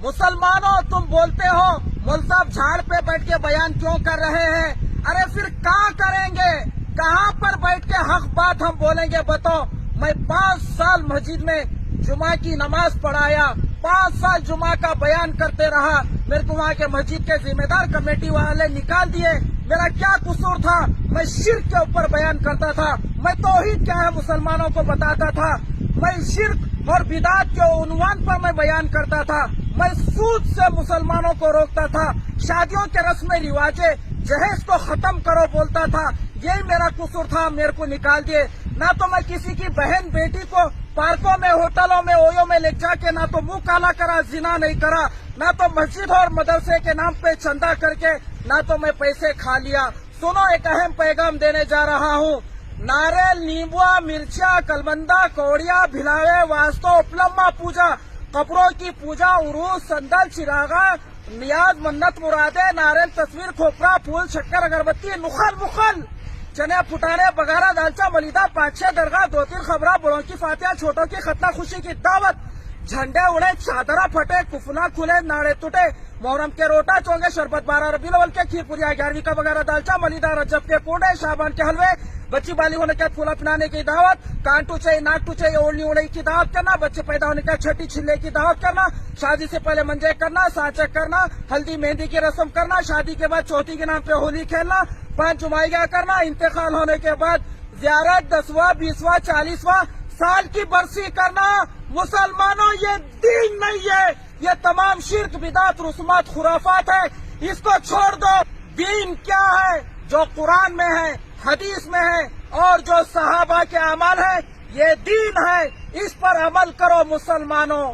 मुसलमानों तुम बोलते हो मौलवी साहब झाड़ पे बैठ के बयान क्यों कर रहे हैं? अरे फिर कहाँ करेंगे? कहाँ पर बैठ के हक बात हम बोलेंगे? बताओ। मैं 5 साल मस्जिद में जुमा की नमाज पढ़ाया, 5 साल जुमा का बयान करते रहा। मेरे को वहाँ के मस्जिद के जिम्मेदार कमेटी वाले निकाल दिए। मेरा क्या कसूर था? मैं शिर्क के ऊपर बयान करता था, मैं तौहीद क्या है मुसलमानों को बताता था, मैं शिर्क और बिदात के उन्वान पर मैं बयान करता था, मैं सूद से मुसलमानों को रोकता था, शादियों के रस्म रिवाजे जहेज को खत्म करो बोलता था। यही मेरा कसूर था, मेरे को निकाल दिए। ना तो मैं किसी की बहन बेटी को पार्कों में, होटलों में, ओयो में ले जाके ना तो मुंह काला करा, जिना नहीं करा, ना तो मस्जिद और मदरसे के नाम पे चंदा करके ना तो मैं पैसे खा लिया। सुनो, एक अहम पैगाम देने जा रहा हूँ। नारियल, नींबुआ, मिर्चा, कलबंदा, कौड़िया, भिलावे, वास्तव, उपलम्मा पूजा, कब्रों की पूजा, उरूस, संदल, चिरागा, नियाज, मन्नत, मुरादे, नारियल, तस्वीर, खोपरा, फूल, शक्कर, अगरबत्ती, मुखल मुखल, चने, फुटाने, बगारा, दालचा, मलिदा, 5-6 दरगाह, 2-3 खबरा, बड़ों की फातिहा, छोटों की खतना, खुशी की दावत, झंडे उड़े, चादरा फटे, कुफना खुले, नाड़े टूटे, मोहरम के रोटा चोंगे, शरबत 12 रबीउल अव्वल के, खीर पुरिया 11वीं का बगारा, दालचा, मलिदा, रजब के पूड़े, शाबान के हलवे, बच्ची बाली होने के फूला पिनाने की दावत, कान टूचे, नाक टूचे, ओढ़नी उड़ई की दावत करना, बच्चे पैदा होने का छठी छिल्ले की दावत करना, शादी से पहले मंजे करना, सांचे करना, हल्दी मेहंदी की रस्म करना, शादी के बाद चौथी के नाम पे होली खेलना, 5 जुमाइया करना, इंतकाल होने के बाद जियारत 10वां, 20वां, 40वां साल की बरसी करना। मुसलमानों, ये दीन नहीं है, ये तमाम शिर्क, बिदात, रुस्मात, खुराफात है। इसको छोड़ दो। दीन क्या है? जो कुरान में है, हदीस में है और जो सहाबा के अमल है, ये दीन है। इस पर अमल करो मुसलमानों।